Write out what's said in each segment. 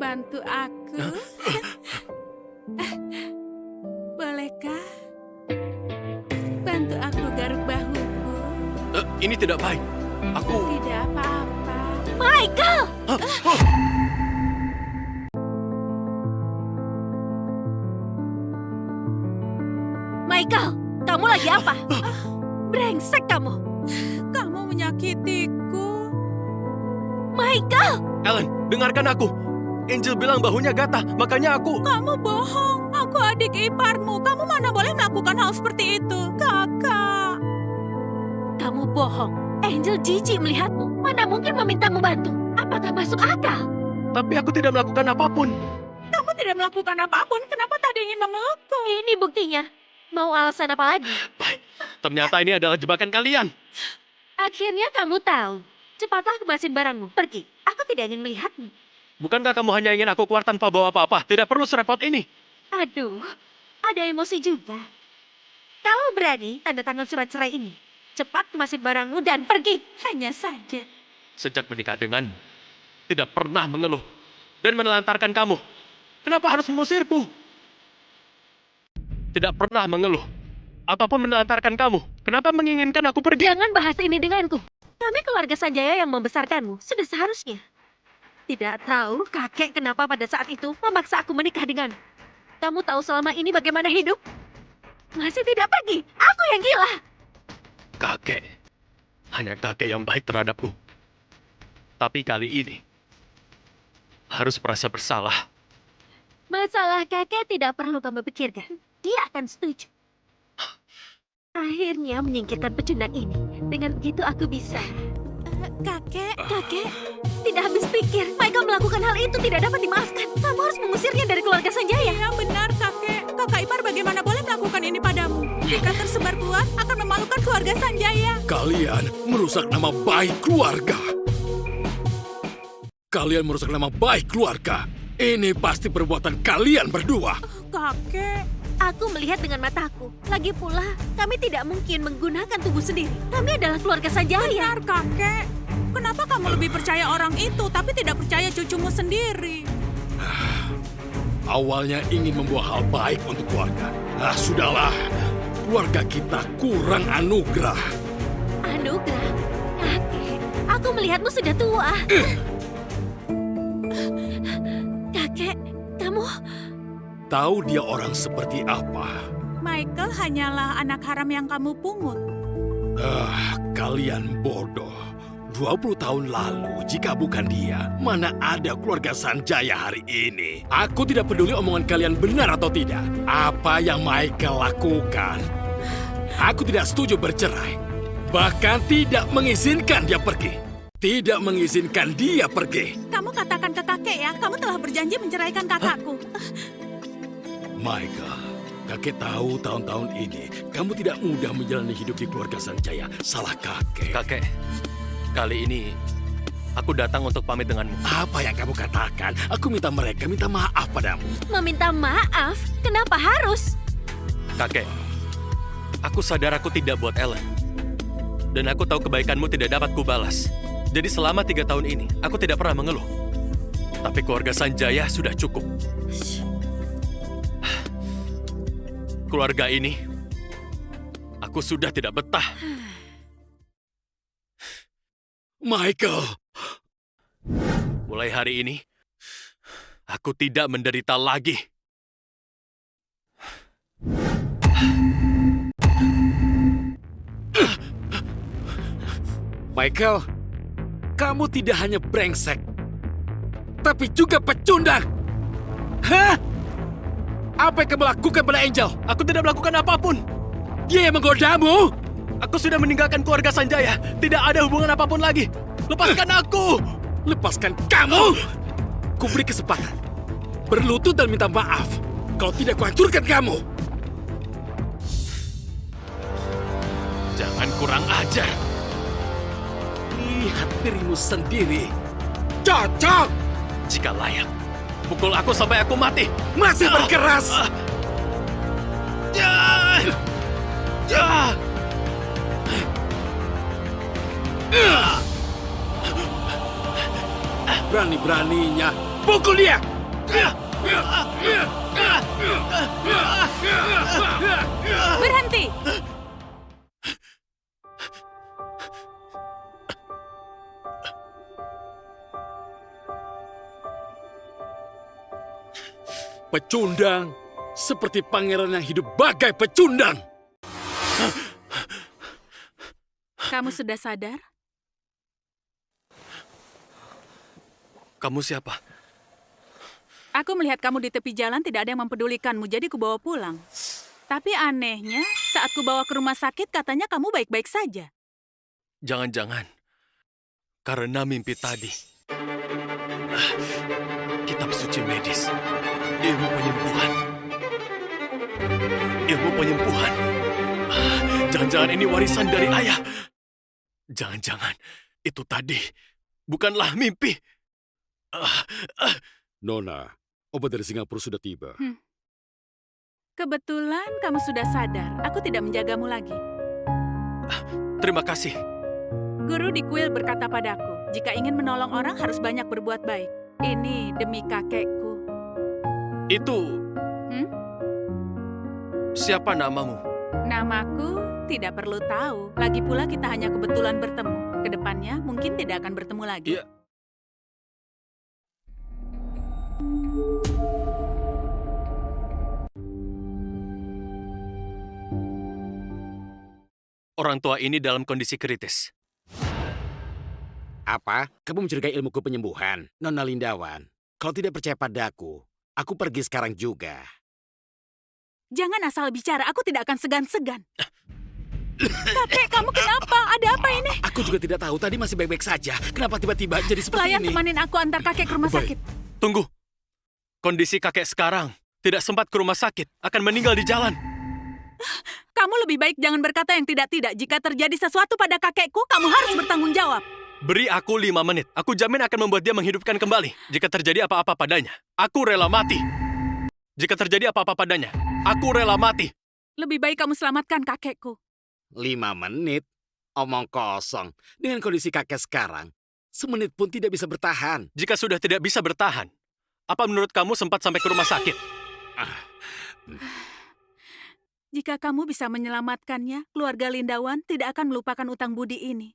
bantu aku? Bolehkah? Bantu aku garuk bahuku. Ini tidak baik. Aku... Tidak apa-apa. Michael! Michael, kamu lagi apa? Brengsek kamu. Kamu menyakitiku. Michael! Ellen, dengarkan aku. Angel bilang bahunya gatal, makanya aku... Kamu bohong. Aku adik iparmu. Kamu mana boleh melakukan hal seperti itu, kakak. Kamu bohong. Angel jijik melihatmu. Mana mungkin memintamu bantu? Apakah masuk akal? Tapi aku tidak melakukan apapun. Kamu tidak melakukan apapun. Kenapa tadi ingin memelukku? Ini buktinya. Mau alasan apa lagi? Baik, ternyata ini adalah jebakan kalian. Akhirnya kamu tahu. Cepatlah kemasin barangmu. Pergi. Aku tidak ingin melihatmu. Bukankah kamu hanya ingin aku keluar tanpa bawa apa-apa? Tidak perlu serepot ini. Aduh, ada emosi juga. Kalau berani, tanda tangan surat cerai ini. Cepat kemasin barangmu dan pergi. Hanya saja. Sejak menikah denganmu, tidak pernah mengeluh dan menelantarkan kamu. Kenapa harus mengusirku? Tidak pernah mengeluh ataupun menelantarkan kamu. Kenapa menginginkan aku pergi? Jangan bahas ini denganku. Kami keluarga Sanjaya yang membesarkanmu. Sudah seharusnya. Tidak tahu kakek kenapa pada saat itu memaksa aku menikah dengan. Kamu tahu selama ini bagaimana hidup? Masih tidak pergi. Aku yang gila. Kakek. Hanya kakek yang baik terhadapku. Tapi kali ini harus merasa bersalah. Masalah kakek tidak perlu kamu pikirkan. Dia akan setuju. Akhirnya menyingkirkan pecundang ini. Dengan begitu aku bisa. Kakek. Kakek, tidak habis pikir. Michael melakukan hal itu tidak dapat dimaafkan. Kamu harus mengusirnya dari keluarga Sanjaya. Ya benar, kakek. Kakak ipar bagaimana boleh melakukan ini padamu? Jika tersebar keluar, akan memalukan keluarga Sanjaya. Kalian merusak nama baik keluarga. Kalian merusak nama baik keluarga. Ini pasti perbuatan kalian berdua. Kakek. Aku melihat dengan mataku. Lagi pula, kami tidak mungkin menggunakan tubuh sendiri. Kami adalah keluarga Sanjaya. Benar, kakek. Kenapa kamu lebih percaya orang itu, tapi tidak percaya cucumu sendiri? Awalnya ingin membawa hal baik untuk keluarga. Nah, sudahlah. Keluarga kita kurang anugerah. Anugerah? Kakek, aku melihatmu sudah tua. Kakek, kamu... Tahu dia orang seperti apa? Michael hanyalah anak haram yang kamu pungut. Kalian bodoh. 20 tahun lalu, jika bukan dia, mana ada keluarga Sanjaya hari ini? Aku tidak peduli omongan kalian benar atau tidak. Apa yang Michael lakukan? Aku tidak setuju bercerai. Bahkan tidak mengizinkan dia pergi. Tidak mengizinkan dia pergi. Kamu katakan ke kakek ya, kamu telah berjanji menceraikan kakakku. Michael, kakek tahu tahun-tahun ini kamu tidak mudah menjalani hidup di keluarga Sanjaya. Salah kakek. Kakek, kali ini aku datang untuk pamit denganmu. Apa yang kamu katakan? Aku minta mereka minta maaf padamu. Meminta maaf? Kenapa harus? Kakek, aku sadar aku tidak buat Ellen. Dan aku tahu kebaikanmu tidak dapat kubalas. Jadi selama 3 tahun ini, aku tidak pernah mengeluh. Tapi keluarga Sanjaya sudah cukup. Keluarga ini, aku sudah tidak betah. Michael! Mulai hari ini, aku tidak menderita lagi. Michael, kamu tidak hanya brengsek, tapi juga pecundang. Hah? Apa yang kamu lakukan pada Angel? Aku tidak melakukan apapun. Dia yang menggodamu? Aku sudah meninggalkan keluarga Sanjaya. Tidak ada hubungan apapun lagi. Lepaskan aku! Lepaskan kamu! Ku beri kesempatan. Berlutut dan minta maaf. Kalau tidak, ku hancurkan kamu. Jangan kurang ajar. Lihat dirimu sendiri. Cocok! Jika layak, pukul aku sampai aku mati. Masih berkeras! Berani-beraninya pukul dia! Berhenti! Pecundang, seperti pangeran yang hidup bagai pecundang. Kamu sudah sadar? Kamu siapa? Aku melihat kamu di tepi jalan tidak ada yang mempedulikanmu, jadi kubawa pulang. Tapi anehnya, saat kubawa ke rumah sakit katanya kamu baik-baik saja. Jangan-jangan karena mimpi tadi. Kitab suci medis. Ilmu penyembuhan. Ilmu penyembuhan. Jangan-jangan ini warisan dari ayah. Jangan-jangan itu tadi bukanlah mimpi. Nona, obat dari Singapura sudah tiba. Kebetulan kamu sudah sadar, aku tidak menjagamu lagi. Terima kasih. Guru di kuil berkata padaku, jika ingin menolong orang harus banyak berbuat baik. Ini demi kakekku. Itu siapa namamu? Namaku tidak perlu tahu. Lagi pula kita hanya kebetulan bertemu. Kedepannya mungkin tidak akan bertemu lagi. Iya. Orang tua ini dalam kondisi kritis. Apa? Kamu mencurigai ilmuku penyembuhan, Nona Lindawan? Kalau tidak percaya padaku, aku pergi sekarang juga. Jangan asal bicara, aku tidak akan segan-segan. Kakek, kamu kenapa? Ada apa ini? Aku juga tidak tahu, tadi masih baik-baik saja. Kenapa tiba-tiba jadi seperti Pelayan ini? temanin aku antar kakek ke rumah Baik. sakit. Tunggu. Kondisi kakek sekarang tidak sempat ke rumah sakit, akan meninggal di jalan. Kamu lebih baik jangan berkata yang tidak-tidak. Jika terjadi sesuatu pada kakekku, kamu harus bertanggung jawab. Beri aku 5 menit. Aku jamin akan membuat dia menghidupkan kembali. Jika terjadi apa-apa padanya, aku rela mati. Jika terjadi apa-apa padanya, aku rela mati. Lebih baik kamu selamatkan kakekku. 5 menit? Omong kosong. Dengan kondisi kakek sekarang, semenit pun tidak bisa bertahan. Jika sudah tidak bisa bertahan, apa menurut kamu sempat sampai ke rumah sakit? Jika kamu bisa menyelamatkannya, keluarga Lindawan tidak akan melupakan utang budi ini.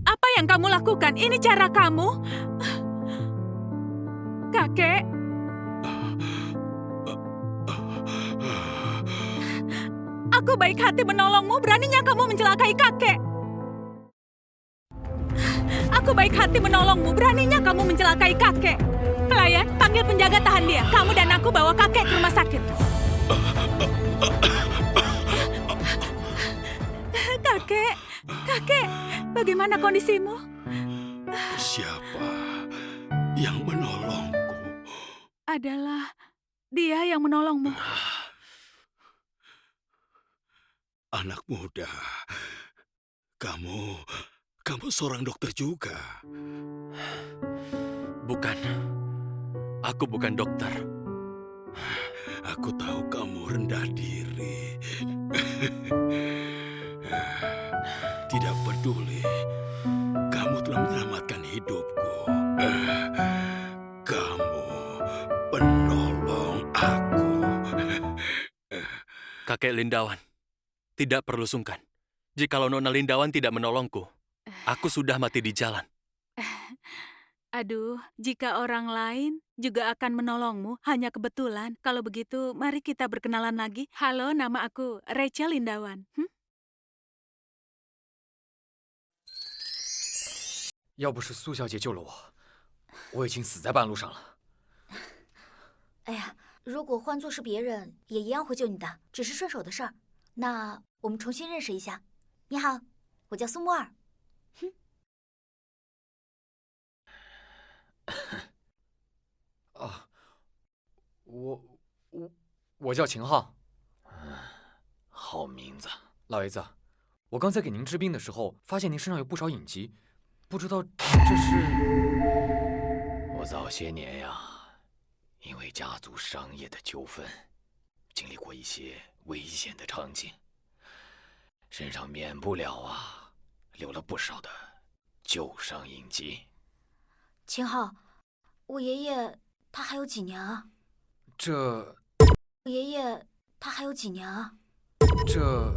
Apa yang kamu lakukan? Ini cara kamu? Kakek? Aku baik hati menolongmu, beraninya kamu mencelakai kakek. Aku baik hati menolongmu, beraninya kamu mencelakai kakek. Pelayan, panggil penjaga, tahan dia. Kamu dan aku bawa kakek ke rumah sakit. Kakek, bagaimana kondisimu? Siapa yang menolongku? Adalah dia yang menolongmu. Anak muda, kamu seorang dokter juga. Bukan. Aku bukan dokter. Aku tahu kamu rendah diri. Tidak peduli, kamu telah menyelamatkan hidupku. Kamu penolong aku. Kakek Lindawan, tidak perlu sungkan. Jikalau Nona Lindawan tidak menolongku, aku sudah mati di jalan. Aduh, jika orang lain juga akan menolongmu, hanya kebetulan. Kalau begitu, mari kita berkenalan lagi. Halo, nama aku Rachel Lindawan. 要不是苏小姐救了我，我已经死在半路上了。哎呀，如果换作是别人，也一样会救你的，只是顺手的事儿。那我们重新认识一下。你好，我叫苏沫儿。啊，我叫秦昊。好名字。老爷子，我刚才给您治病的时候，发现您身上有不少隐疾，不知道这是……我早些年呀，因为家族商业的纠纷，经历过一些危险的场景，身上免不了啊，留了不少的旧伤印记。秦昊，我爷爷他还有几年啊？这我爷爷他还有几年啊？这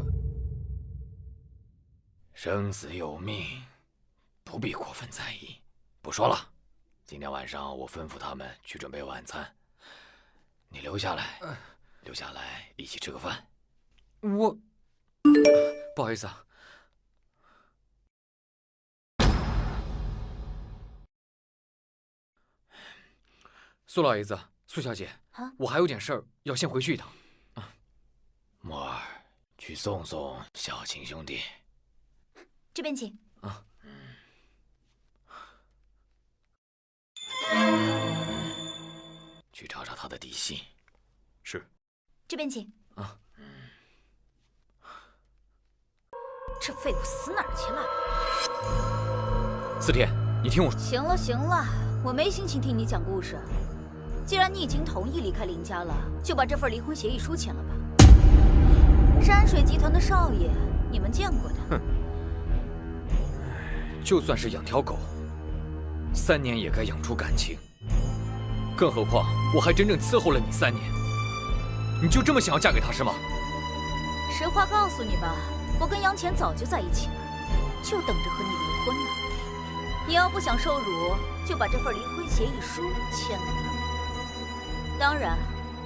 生死有命，不必过分在意。不说了，今天晚上我吩咐他们去准备晚餐，你留下来，一起吃个饭。我不好意思啊。苏老爷子，苏小姐，我还有点事儿要先回去一趟。墨儿，去送送小秦兄弟。这边请。啊。去查查他的底细。是。这边请。啊。这废物死哪儿去了？四天，你听我说。行了行了，我没心情听你讲故事。既然你已经同意离开林家了，就把这份离婚协议书签了吧。山水集团的少爷，你们见过的。哼。就算是养条狗，3年也该养出感情。更何况我还真正伺候了你3年，你就这么想要嫁给他是吗？实话告诉你吧，我跟杨钱早就在一起了，就等着和你离婚呢。你要不想受辱，就把这份离婚协议书签了吧。当然，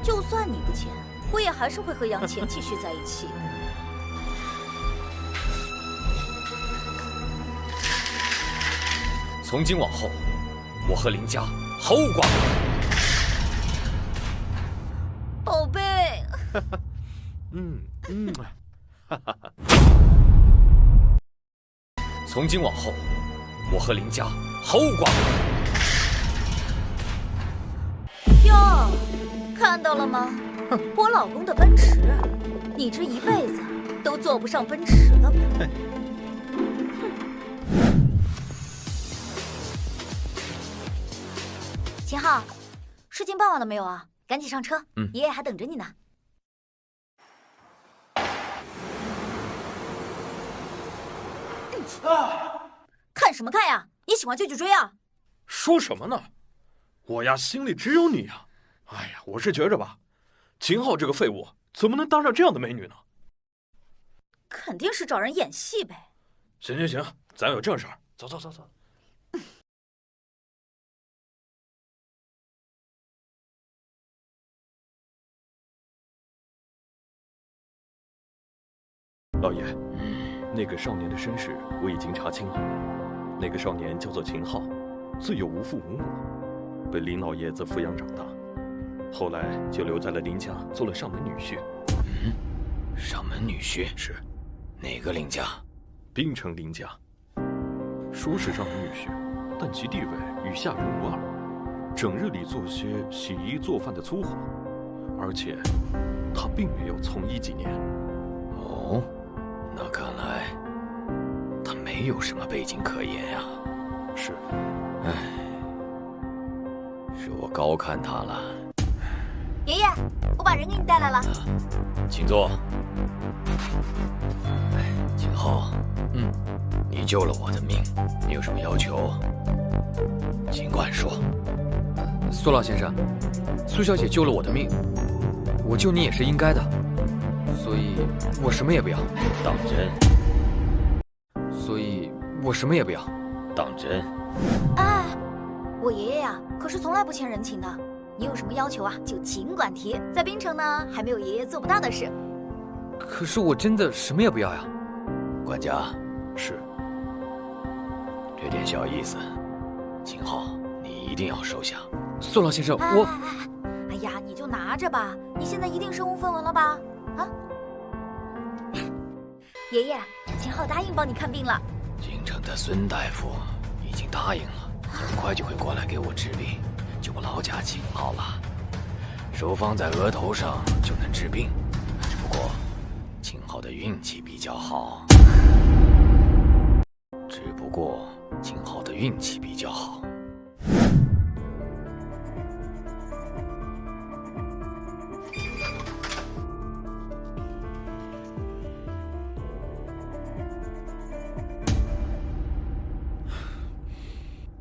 就算你不签，我也还是会和杨钱继续在一起的。从今往后，我和林家毫无瓜葛。宝贝。从今往后，我和林家毫无瓜葛。哟，看到了吗？我老公的奔驰，你这一辈子都坐不上奔驰了吧？秦昊，事情办完了没有啊？赶紧上车，爷爷还等着你呢。看什么看呀？你喜欢就去追啊！说什么呢？我呀，心里只有你啊！哎呀，我是觉着吧，秦昊这个废物怎么能当上这样的美女呢？肯定是找人演戏呗。行行行，咱有正事儿，走走走走。老爷，那个少年的身世我已经查清了。那个少年叫做秦昊，自幼无父无母，被林老爷子抚养长大，后来就留在了林家做了上门女婿。上门女婿是？哪个林家？滨城林家。说是上门女婿，但其地位与下人无二，整日里做些洗衣做饭的粗活，而且他并没有从医几年。哦。那看来他没有什么背景可言呀。是。唉，是我高看他了。爷爷，我把人给你带来了。请坐。秦昊，你救了我的命，你有什么要求，尽管说。苏老先生，苏小姐救了我的命，我救你也是应该的。所以，我什么也不要。当真？所以我什么也不要。当真？哎，我爷爷呀，可是从来不欠人情的。你有什么要求啊，就尽管提。在滨城呢，还没有爷爷做不到的事。可是我真的什么也不要呀。管家。是。这点小意思，秦昊，你一定要收下。苏老先生，我……哎呀，你就拿着吧。你现在一定身无分文了吧？啊！爷爷，秦昊答应帮你看病了。京城的孙大夫已经答应了，很快就会过来给我治病，就不劳驾秦昊了。手放在额头上就能治病，只不过秦昊的运气比较好。只不过秦昊的运气比较好。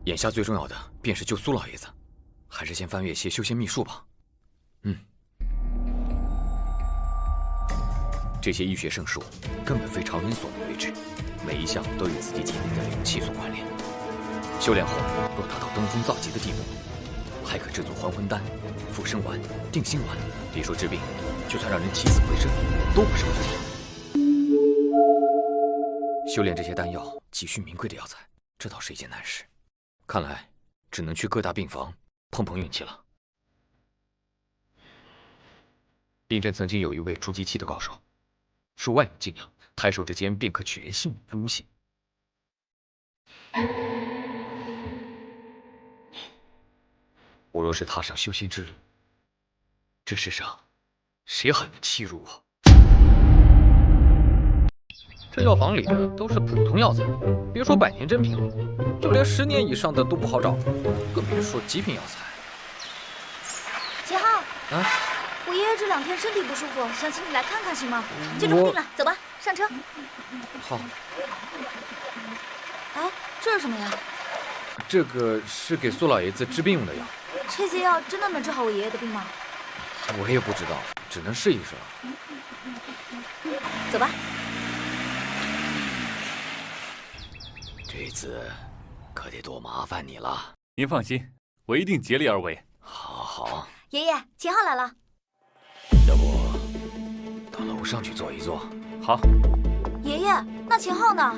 眼下最重要的便是救苏老爷子，还是先翻阅些修仙秘术吧。这些医学圣术根本非常人所能为之，每一项都与自己体内的灵气所关联。修炼后若达到登峰造极的地步，还可制作还魂丹、复生丸、定心丸，别说治病，就算让人起死回生，都不是问题。修炼这些丹药急需名贵的药材，这倒是一件难事。看来只能去各大病房碰碰运气了。临镇曾经有一位筑基期的高手，数万人敬仰，抬手之间便可取人性命的无形。我若是踏上修仙之路，这世上谁还能欺辱我？这药房里的都是普通药材，别说100年珍品了，就连10年以上的都不好找，更别说极品药材。秦昊，啊，我爷爷这2天身体不舒服，想请你来看看，行吗？就这么定了，走吧，上车。好，哎，这是什么呀？这个是给苏老爷子治病用的药。这些药真的能治好我爷爷的病吗？我也不知道，只能试一试了。走吧。这次可得多麻烦你了。您放心，我一定竭力而为。好，爷爷，秦昊来了。要不到楼上去坐一坐？好。爷爷，那秦昊呢？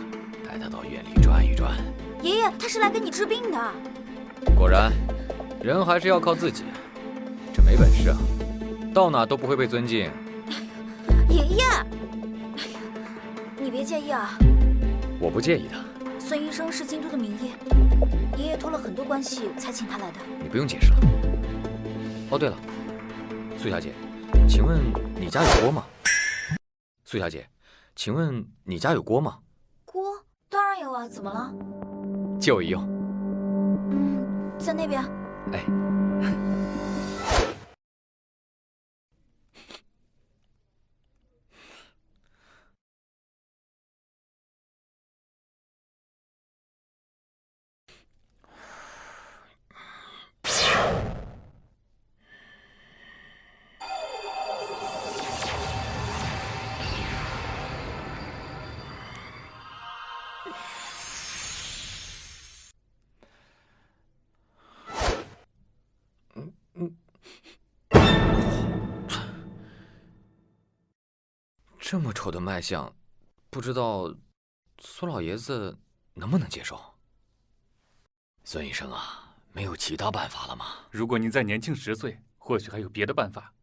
带他到院里转一转。爷爷，他是来给你治病的。果然，人还是要靠自己。这没本事啊，到哪都不会被尊敬。爷爷，你别介意啊。我不介意的。孙医生是京都的名医，爷爷托了很多关系才请他来的。你不用解释了。哦，对了，苏小姐，请问你家有锅吗？苏小姐，请问你家有锅吗？锅当然有啊，怎么了？借我一用。在那边。哎。这么丑的脉象，不知道苏老爷子能不能接受？孙医生啊，没有其他办法了吗？如果您再年轻10岁，或许还有别的办法。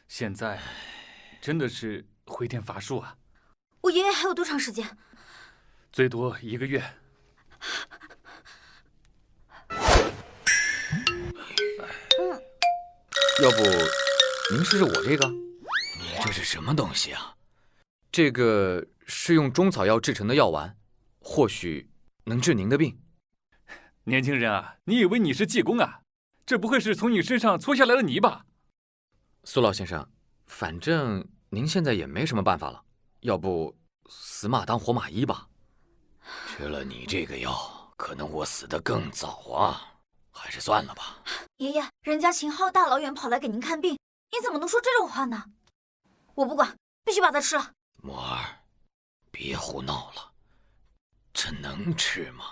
现在真的是回天乏术啊！我爷爷还有多长时间？最多1个月。要不您试试我这个？你这是什么东西啊？这个是用中草药制成的药丸，或许能治您的病。年轻人啊，你以为你是济公啊？这不会是从你身上搓下来的泥吧？苏老先生，反正您现在也没什么办法了，要不死马当活马医吧？吃了你这个药，可能我死得更早啊，还是算了吧。爷爷，人家秦昊大老远跑来给您看病，你怎么能说这种话呢？我不管，必须把它吃了。墨儿，别胡闹了，这能吃吗？